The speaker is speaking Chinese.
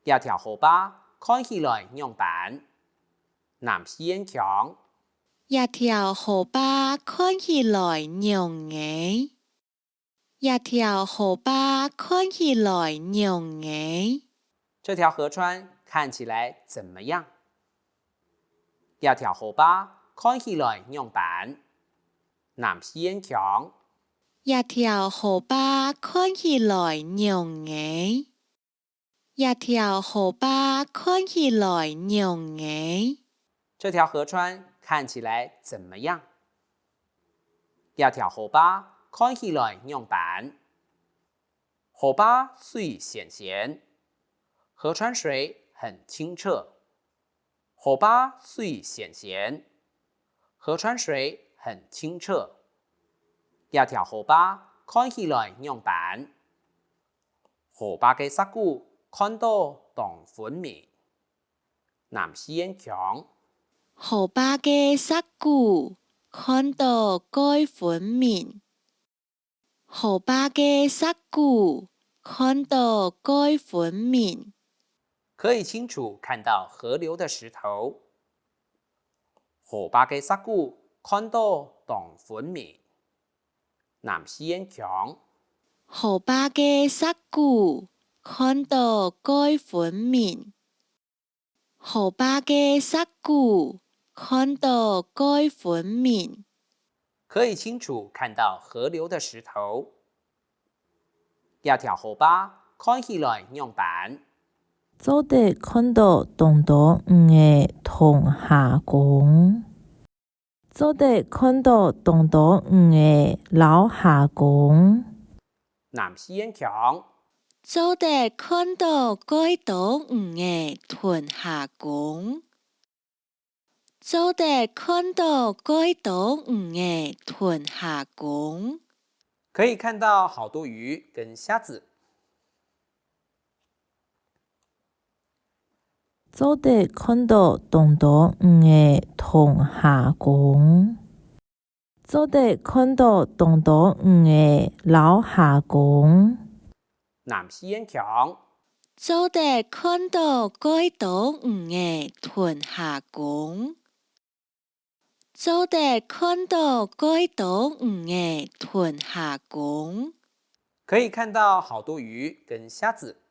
一條河壩看起來樣板，南西煙強。一條河壩看起來娘嘅，一條河壩看起來娘嘅。這條河川看起來怎麼樣？一條河壩看起來樣板，南西煙強。一條河壩看起來娘嘅，一條河壩看起來娘嘅。這條河川看起來怎麼樣？一條河壩看起來樣板，河壩雖淺鹹，河川水很清澈。河壩雖淺鹹，河川水很清澈。一條河壩看起來樣板，河壩嘅石鼓看到同分明，南西煙強。河壩嘅石鼓看到該分明，河壩嘅石鼓看到該分明。可以清楚看到河流的石頭。河壩嘅石鼓看到同分明，南西煙強。河壩嘅石鼓看到該分明，河壩嘅石鼓看到該分明。可以清楚看到河流的石頭。一條河壩看起來樣板，做得看到東島嘅同下公，做得看到東島嘅老下公。南西煙強。做得看到該島嘅屯下公，做得看到該島嘅屯下公。可以看到好多魚跟蝦子。做得看到東島嘅同下公，做得看到東島嘅老下公。南西煙強。做得看到該島嘅屯下公，做得看到該島嘅屯下公。可以看到好多魚跟蝦子。